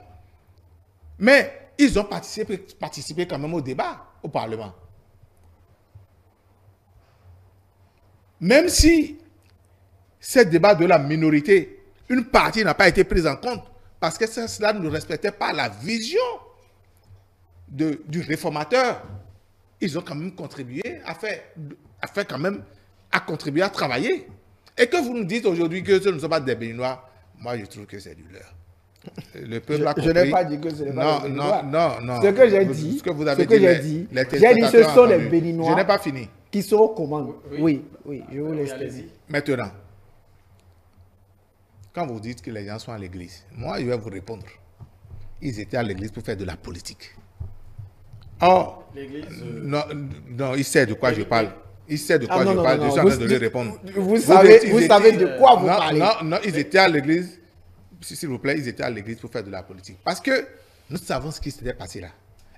Mais ils ont participé quand même au débat au Parlement. Même si ce débat de la minorité, une partie n'a pas été prise en compte, parce que cela ne respectait pas la vision du réformateur, ils ont quand même contribué à contribuer à travailler. Et que vous nous dites aujourd'hui que ce ne sont pas des Béninois, moi je trouve que c'est du leurre. Le peuple a compris. Je n'ai pas dit que ce n'est pas des Béninois. Non. Ce que j'ai dit, j'ai dit ce sont les Béninois. Je n'ai pas fini. Qui sont aux commandes. Oui, je vous laisse dire. Maintenant, quand vous dites que les gens sont à l'église, moi je vais vous répondre. Ils étaient à l'église pour faire de la politique. Or, non, il sait de quoi je parle. Il sait de quoi je parle. Je suis en train de lui répondre. Vous savez de quoi vous parlez. Non, ils étaient à l'église. S'il vous plaît, ils étaient à l'église pour faire de la politique. Parce que nous savons ce qui s'était passé là.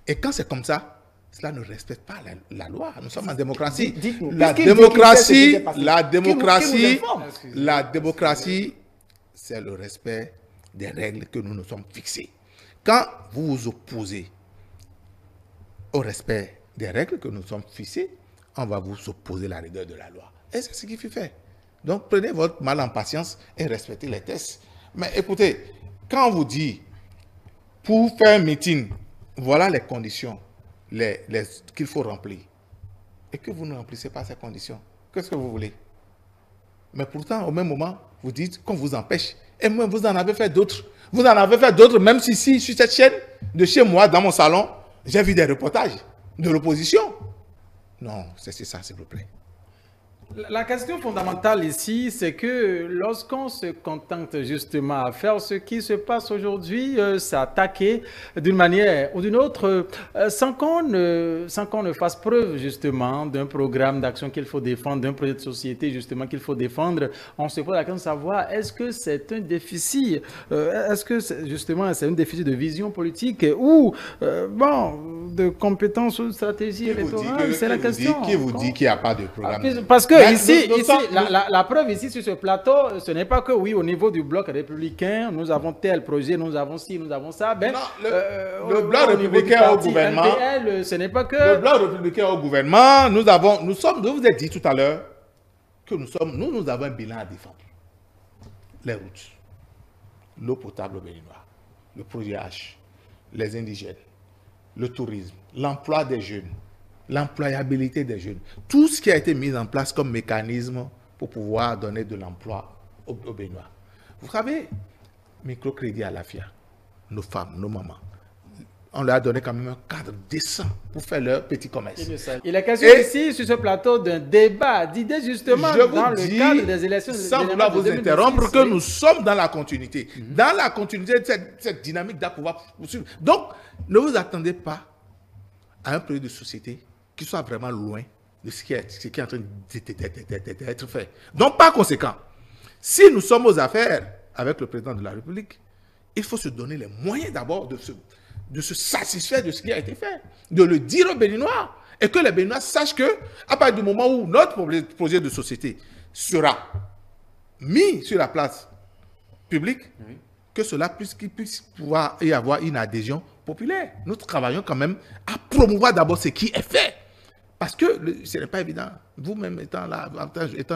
Et quand c'est comme ça, cela ne respecte pas la loi. Nous sommes en démocratie. La démocratie, c'est le respect des règles que nous nous sommes fixées. Quand vous vous opposez au respect des règles que nous sommes fixées, on va vous opposer la rigueur de la loi. Et c'est ce qu'il faut faire. Donc prenez votre mal en patience et respectez les tests. Mais écoutez, quand on vous dit, pour faire un meeting, voilà les conditions qu'il faut remplir, et que vous ne remplissez pas ces conditions, qu'est-ce que vous voulez? Mais pourtant, au même moment, vous dites qu'on vous empêche. Et moi, vous en avez fait d'autres. Vous en avez fait d'autres, même si sur cette chaîne, de chez moi, dans mon salon, j'ai vu des reportages de l'opposition. Non, c'est ça, s'il vous plaît. La question fondamentale ici, c'est que lorsqu'on se contente justement à faire ce qui se passe aujourd'hui, s'attaquer d'une manière ou d'une autre, sans qu'on ne fasse preuve justement d'un programme d'action qu'il faut défendre, d'un projet de société justement qu'il faut défendre, on se pose la question de savoir est-ce que c'est un déficit, est-ce que justement c'est un déficit de vision politique ou de compétences ou de stratégie électorale, c'est la question. Qui vous dit qu'il n'y a pas de programme? Parce que ici, la preuve ici sur ce plateau, ce n'est pas que oui, au niveau du bloc républicain, nous avons tel projet, nous avons ci, nous avons ça. Ben, le bloc républicain au gouvernement, NPL, ce n'est pas que... Le bloc républicain au gouvernement, je vous ai dit tout à l'heure que nous avons un bilan à défendre. Les routes, l'eau potable au Béninois, le projet H, les indigènes, le tourisme, l'emploi des jeunes, l'employabilité des jeunes. Tout ce qui a été mis en place comme mécanisme pour pouvoir donner de l'emploi aux Béninois. Vous savez, microcrédit à la FIA, nos femmes, nos mamans, on leur a donné quand même un cadre décent pour faire leur petit commerce. Il est question ici, sur ce plateau, d'un débat d'idées justement dans le cadre des élections. Sans vouloir vous interrompre, que nous sommes dans la continuité. Dans la continuité de cette dynamique d'à pouvoir poursuivre. Donc, ne vous attendez pas à un projet de société qui soit vraiment loin de ce qui est en train d'être fait. Donc, par conséquent, si nous sommes aux affaires avec le président de la République, il faut se donner les moyens d'abord de se satisfaire de ce qui a été fait, de le dire aux Béninois, et que les Béninois sachent que, à partir du moment où notre projet de société sera mis sur la place publique, que cela qu'il puisse pouvoir y avoir une adhésion populaire. Nous travaillons quand même à promouvoir d'abord ce qui est fait. Parce que ce n'est pas évident. Vous-même étant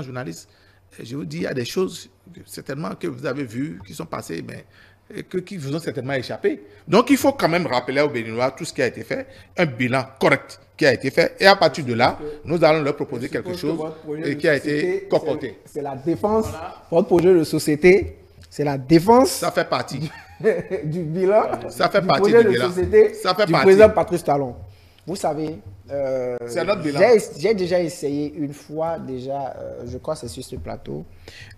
journaliste, je vous dis, il y a des choses certainement que vous avez vues, qui sont passées, mais qui vous ont certainement échappé. Donc, il faut quand même rappeler aux Béninois tout ce qui a été fait, un bilan correct qui a été fait. Et à partir de là, nous allons leur proposer quelque chose qui a été concocté. C'est la défense. Votre projet de société, c'est la défense. Ça fait partie. Du bilan. Ça fait partie du bilan. Ça fait du partie. président Patrice Talon. Vous savez, c'est notre bilan. J'ai déjà essayé une fois, je crois que c'est sur ce plateau,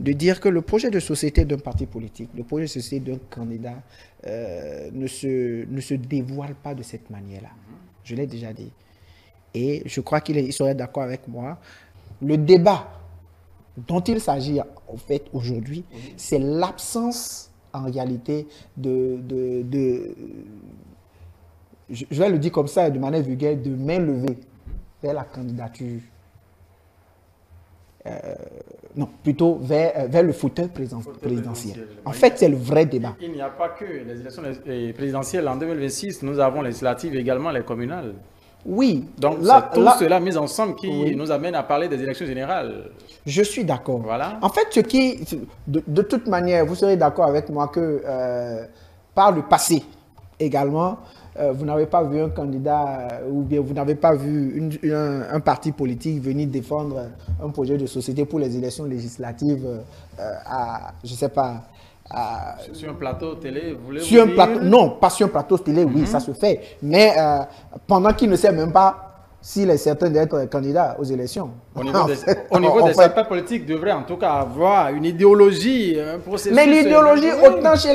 de dire que le projet de société d'un parti politique, le projet de société d'un candidat ne se dévoile pas de cette manière-là. Je l'ai déjà dit. Et je crois qu'il serait d'accord avec moi. Le débat dont il s'agit en fait aujourd'hui, c'est l'absence en réalité je vais le dire comme ça de manière vulgaire, de main levée vers la candidature. non, plutôt vers le fauteuil présidentiel. En fait, c'est le vrai débat. Il n'y a pas que les élections présidentielles en 2026, nous avons les législatives également, les communales. Oui. Donc, c'est tout cela mis ensemble qui nous amène à parler des élections générales. Je suis d'accord. Voilà. En fait, de toute manière, vous serez d'accord avec moi que par le passé également, vous n'avez pas vu un candidat ou bien vous n'avez pas vu un parti politique venir défendre un projet de société pour les élections législatives je ne sais pas, sur un plateau télé, vous voulez sur un dire... plateau, non, pas sur un plateau télé, oui, ça se fait. Mais pendant qu'il ne sait même pas s'il est certain d'être candidat aux élections. Au niveau des partis politiques, devrait en tout cas avoir une idéologie, un processus... Mais l'idéologie, autant chez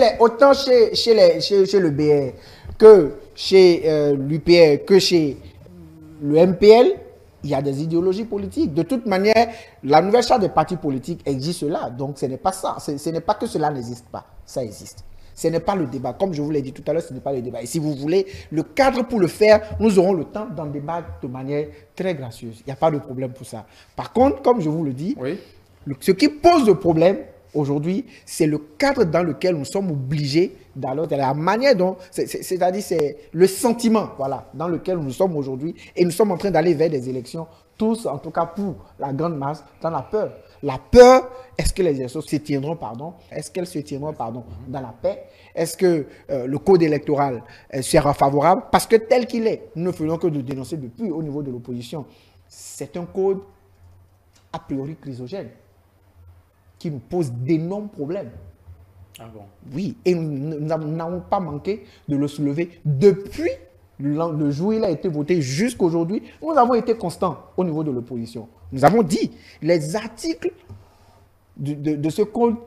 le BR que chez l'UPR, que chez le MPL, il y a des idéologies politiques. De toute manière, la nouvelle charte des partis politiques existe là. Donc, ce n'est pas ça. Ce n'est pas que cela n'existe pas. Ça existe. Ce n'est pas le débat. Comme je vous l'ai dit tout à l'heure, ce n'est pas le débat. Et si vous voulez, le cadre pour le faire, nous aurons le temps d'en débattre de manière très gracieuse. Il n'y a pas de problème pour ça. Par contre, comme je vous le dis, oui, ce qui pose le problème aujourd'hui, c'est le cadre dans lequel nous sommes obligés d'aller, la manière dont, c'est-à-dire c'est le sentiment, voilà, dans lequel nous sommes aujourd'hui, et nous sommes en train d'aller vers des élections, tous, en tout cas pour la grande masse, dans la peur. La peur, est-ce que les élections se tiendront, pardon, est-ce qu'elles se tiendront, pardon, dans la paix? Est-ce que le code électoral sera favorable? Parce que tel qu'il est, nous ne faisons que de dénoncer depuis au niveau de l'opposition. C'est un code a priori chrysogène, qui nous pose d'énormes problèmes. Ah bon? Oui, et nous n'avons pas manqué de le soulever depuis le jour où il a été voté jusqu'aujourd'hui. Nous avons été constants au niveau de l'opposition. Nous avons dit, les articles de ce code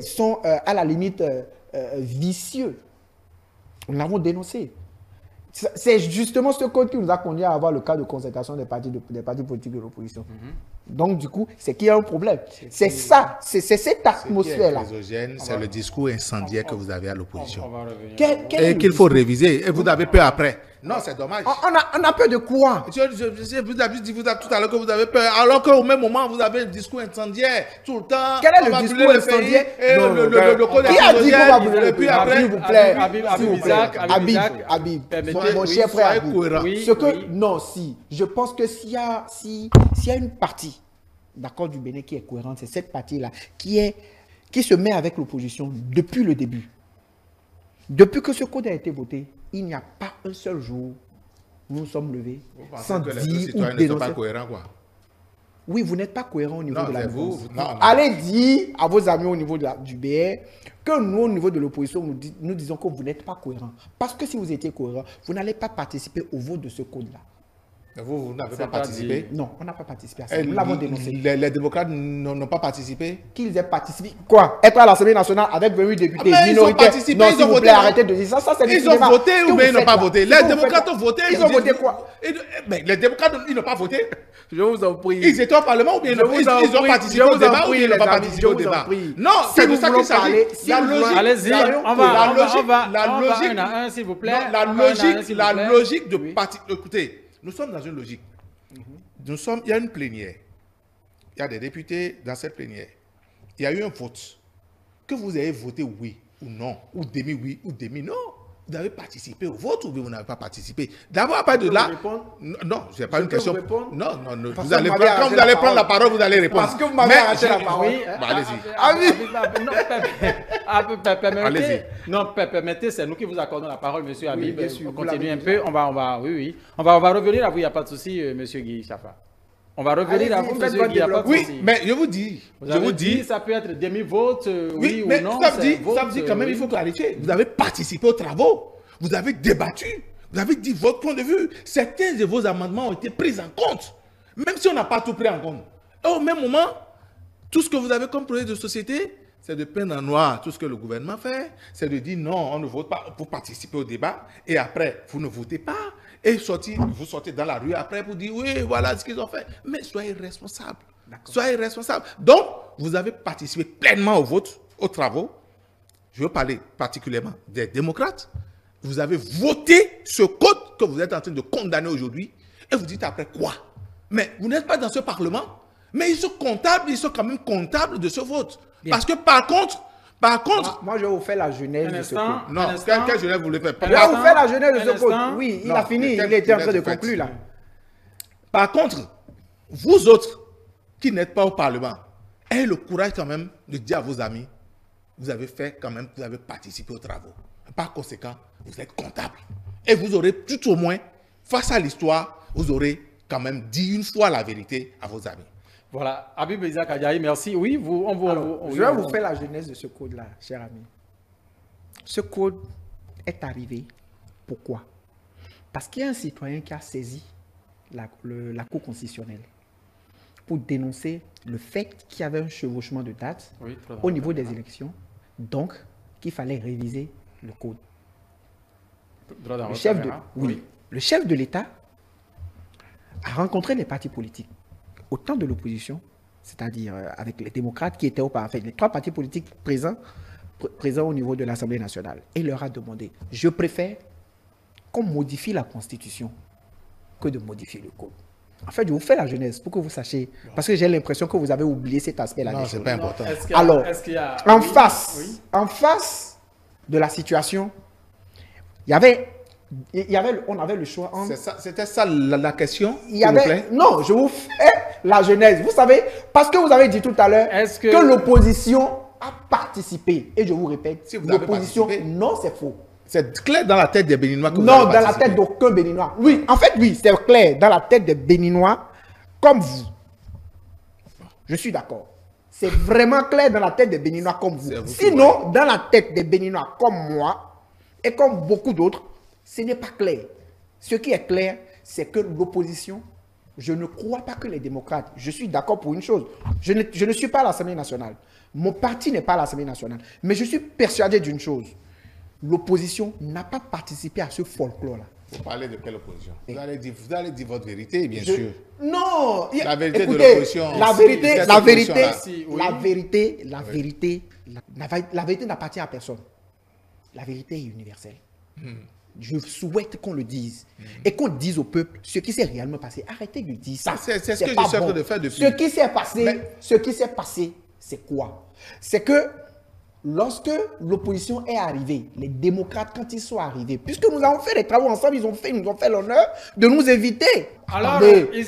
sont à la limite vicieux. Nous l'avons dénoncé. C'est justement ce code qui nous a conduit à avoir le cas de concertation des partis politiques de l'opposition. Donc, du coup, c'est qu'il y a un problème. C'est ça, c'est cette atmosphère-là. C'est le discours incendiaire que vous avez à l'opposition. Et qu'il faut réviser. Et vous avez peur après. Non, c'est dommage. On a peur de quoi? Je vous avais dit tout à l'heure que vous avez peur, alors qu'au même moment, vous avez un discours incendiaire tout le temps. Quel est le discours incendiaire? Qui a dit qu'on va brûler le pays? S'il vous plaît. Habib, mon cher frère Habib. Non, si. Je pense que s'il y a une partie, d'accord, du Bénin qui est cohérente, c'est cette partie-là qui se met avec l'opposition depuis le début. Depuis que ce code a été voté, il n'y a pas un seul jour où nous sommes levés sans dire ou dénoncer. Ne sont pas cohérents, quoi. Oui, vous n'êtes pas cohérent au niveau de la défense. Allez dire à vos amis au niveau du BR que nous, au niveau de l'opposition, nous disons que vous n'êtes pas cohérent. Parce que si vous étiez cohérent, vous n'allez pas participer au vote de ce code-là. Vous n'avez pas participé? Non, on n'a pas participé à ça. Nous l'avons dénoncé. Les démocrates n'ont pas participé? Qu'ils aient participé. Quoi? Être à l'Assemblée nationale avec 28 députés minoritaires. Non, s'il vous plaît, arrêtez de dire ça. Ça, c'est ils ont voté ou bien ils n'ont pas voté? Les démocrates ont voté. Ils ont voté quoi? Mais les démocrates, ils n'ont pas voté. Je vous en prie. Ils étaient au Parlement ou bien ils ont participé au débat ou bien ils n'ont pas participé au débat? Non, c'est de ça qu'il s'agit. Allez-y, on va un, s'il vous plaît. La logique de parti. Écoutez, nous sommes dans une logique. Il y a une plénière. Il y a des députés dans cette plénière. Il y a eu un vote. Que vous ayez voté oui ou non, ou demi oui ou demi non, vous avez participé au vote ou vous n'avez pas participé. D'abord, à partir de là, non, ce n'est pas une question. Non, vous allez quand vous allez prendre la parole, vous allez répondre. Parce que vous m'avez arraché la parole. Allez-y. Non, permettez, c'est nous qui vous accordons la parole, monsieur Habib. On continue un peu. On va revenir à vous, il n'y a pas de souci, monsieur Guy Chafa. On va revenir à vous, monsieur Guy, il n'y a pas de souci. Oui, mais je vous dis, ça peut être demi-vote, oui mais ou non. Ça veut dire quand même, il faut clarifier. Vous avez participé aux travaux, vous avez débattu, vous avez dit votre point de vue. Certains de vos amendements ont été pris en compte, même si on n'a pas tout pris en compte. Et au même moment, tout ce que vous avez comme projet de société, c'est de peindre en noir tout ce que le gouvernement fait, c'est de dire non, on ne vote pas pour participer au débat, et après, vous ne votez pas, et vous sortez dans la rue après pour dire oui, voilà ce qu'ils ont fait. Mais soyez responsables. Soyez responsables. Donc, vous avez participé pleinement au vote, aux travaux. Je veux parler particulièrement des démocrates. Vous avez voté ce code que vous êtes en train de condamner aujourd'hui, et vous dites après quoi? Mais vous n'êtes pas dans ce Parlement. Mais ils sont quand même comptables de ce vote. Bien. Parce que par contre, moi, je vais vous faire la genèse de ce code. Non, quelle genèse vous voulez faire? Je vais vous faire la genèse de ce code. Oui, il a fini, il était en train de conclure là. Par contre, vous autres qui n'êtes pas au Parlement, ayez le courage quand même de dire à vos amis, vous avez participé aux travaux. Par conséquent, vous êtes comptable. Et vous aurez tout au moins, face à l'histoire, vous aurez quand même dit une fois la vérité à vos amis. Voilà, Habib Isaac Adjaye, merci. Oui, je vais vous faire la genèse de ce code-là, cher ami. Ce code est arrivé. Pourquoi? Parce qu'il y a un citoyen qui a saisi la Cour constitutionnelle pour dénoncer le fait qu'il y avait un chevauchement de dates au niveau des élections, donc qu'il fallait réviser le code. Le chef de l'État a rencontré les partis politiques, autant de l'opposition, c'est-à-dire avec les démocrates qui étaient auparavant, les 3 partis politiques présents au niveau de l'Assemblée nationale, et leur a demandé, je préfère qu'on modifie la Constitution que de modifier le code. En fait, je vous fais la genèse pour que vous sachiez, parce que j'ai l'impression que vous avez oublié cet aspect-là. Non, c'est pas important. Alors, en face de la situation, on avait le choix entre... C'était ça la question, Non, je vous fais la genèse. Vous savez, parce que vous avez dit tout à l'heure que l'opposition a participé. Et je vous répète, si l'opposition, non, c'est faux. C'est clair dans la tête des Béninois que vous avez participé. Non, dans la tête d'aucun Béninois. Oui, en fait, oui, c'est clair dans la tête des Béninois comme vous. Je suis d'accord. C'est vraiment clair dans la tête des Béninois comme vous. Sinon, dans la tête des Béninois comme moi et comme beaucoup d'autres, ce n'est pas clair. Ce qui est clair, c'est que l'opposition, je ne crois pas que les démocrates, je suis d'accord pour une chose, je ne suis pas à l'Assemblée nationale. Mon parti n'est pas à l'Assemblée nationale. Mais je suis persuadé d'une chose. L'opposition n'a pas participé à ce folklore-là. Vous parlez de quelle opposition? Vous allez dire votre vérité, bien sûr. Non. La vérité de l'opposition. La vérité n'appartient à personne. La vérité est universelle. Je souhaite qu'on le dise. Et qu'on dise au peuple ce qui s'est réellement passé. Arrêtez de dire ça. C'est ce que je suis en train de faire depuis. Ce qui s'est passé, c'est quoi? C'est que lorsque l'opposition est arrivée, les démocrates, quand ils sont arrivés, puisque nous avons fait les travaux ensemble, ils nous ont fait l'honneur de nous inviter. Alors, une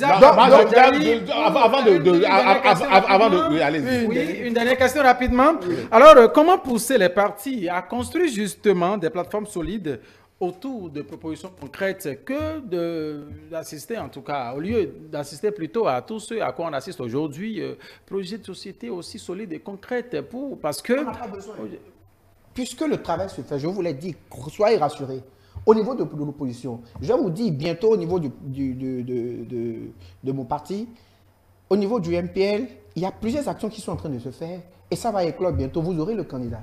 dernière question rapidement. Alors, comment pousser les partis à construire justement des plateformes solides autour de propositions concrètes que d'assister, en tout cas, au lieu d'assister plutôt à tous ceux à quoi on assiste aujourd'hui, projets de société aussi solides et concrètes parce que... On n'a pas besoin. Puisque le travail se fait, je vous l'ai dit, soyez rassurés. Au niveau de l'opposition, je vous dis bientôt au niveau de mon parti, au niveau du MPL, il y a plusieurs actions qui sont en train de se faire et ça va éclore bientôt. Vous aurez le candidat.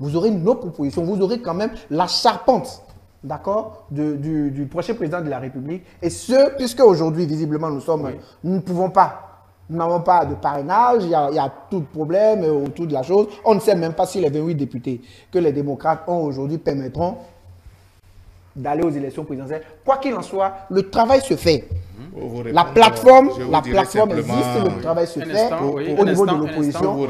Vous aurez nos propositions, vous aurez quand même la charpente, d'accord, du prochain président de la République. Et ce, puisque aujourd'hui, visiblement, nous ne pouvons pas, nous n'avons pas de parrainage, il y a tout de problème autour de la chose. On ne sait même pas si les 28 députés que les démocrates ont aujourd'hui permettront d'aller aux élections présidentielles. Quoi qu'il en soit, le travail se fait. La plateforme existe, le travail se fait au niveau de l'opposition.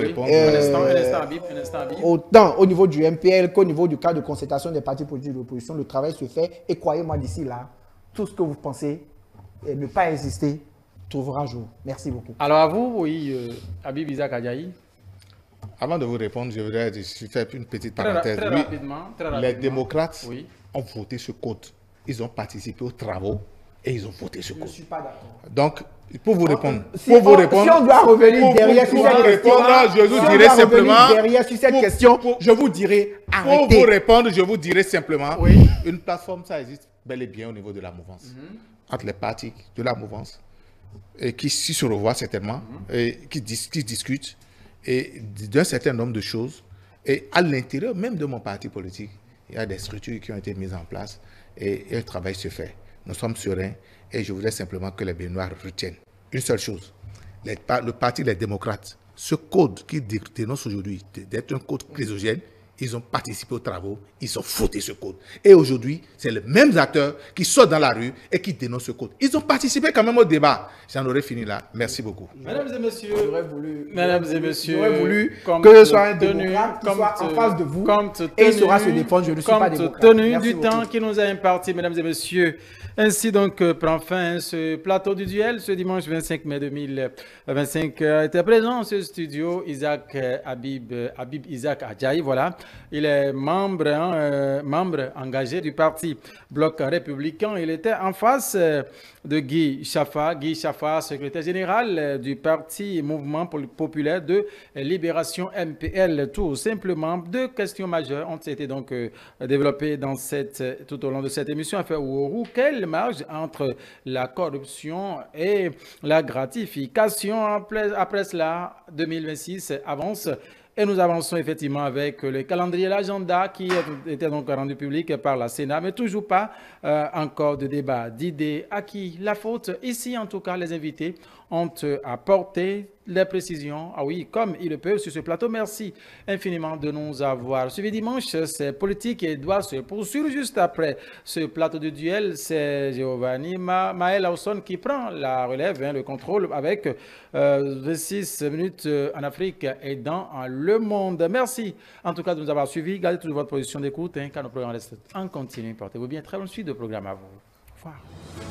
Autant au niveau du MPL qu'au niveau du cadre de concertation des partis politiques de l'opposition, le travail se fait. Et croyez-moi, d'ici là, tout ce que vous pensez et ne pas exister trouvera jour. Merci beaucoup. Alors à vous, oui, Habib Isaac Adjaye. Avant de vous répondre, je voudrais faire une petite parenthèse. Très rapidement. Les démocrates ont voté ce code. Ils ont participé aux travaux et ils ont voté ce code. Je ne suis pas d'accord. Donc, pour vous répondre, si on doit revenir derrière sur cette question, je vous dirai simplement. Derrière sur cette question, je vous dirai arrêtez. Pour vous répondre, je vous dirai simplement, une plateforme, ça existe bel et bien au niveau de la mouvance. Entre les partis de la mouvance, et qui se revoient certainement, et qui discutent, et d'un certain nombre de choses. Et à l'intérieur même de mon parti politique, il y a des structures qui ont été mises en place et le travail se fait. Nous sommes sereins et je voudrais simplement que les Béninois retiennent une seule chose. Le parti des démocrates, ce code qui dénonce aujourd'hui d'être un code chrysogène, ils ont participé aux travaux, ils ont fauté ce code. Et aujourd'hui, c'est les mêmes acteurs qui sortent dans la rue et qui dénoncent ce code. Ils ont participé quand même au débat. J'en aurais fini là. Merci beaucoup. Mesdames et messieurs, J'aurais voulu compte que ce soit un tenu- démocrate qui soit en compte- face de vous compte et il tenu- saura se défendre. Je ne suis pas compte démocrate. tenu Merci du beaucoup. temps qui nous a imparti, mesdames et messieurs. Ainsi donc prend fin ce plateau du duel ce dimanche 25 mai 2025. Était présent dans ce studio Isaac Habib Isaac Adjaï, voilà. Il est membre engagé du parti Bloc républicain. Il était en face de Guy Chaffa, secrétaire général du parti Mouvement populaire de libération MPL. Tout simplement, deux questions majeures ont été donc développées tout au long de cette émission. Affaire Ouourou, quelle marge entre la corruption et la gratification? Après cela, 2026 avance. Et nous avançons effectivement avec le calendrier, l'agenda qui était donc rendu public par la Sénat, mais toujours pas encore de débat, d'idées. À qui la faute? Ici, en tout cas, les invités ont apporté les précisions, ah oui, comme ils le peuvent sur ce plateau. Merci infiniment de nous avoir suivis dimanche. C'est politique et doit se poursuivre juste après ce plateau de duel. C'est Giovanni Maël Ausson qui prend la relève, le contrôle avec 26 minutes en Afrique et dans le monde. Merci en tout cas de nous avoir suivis. Gardez toujours votre position d'écoute car nos programmes restent en continu. Portez-vous bien. Très bonne suite de programme à vous. Au revoir.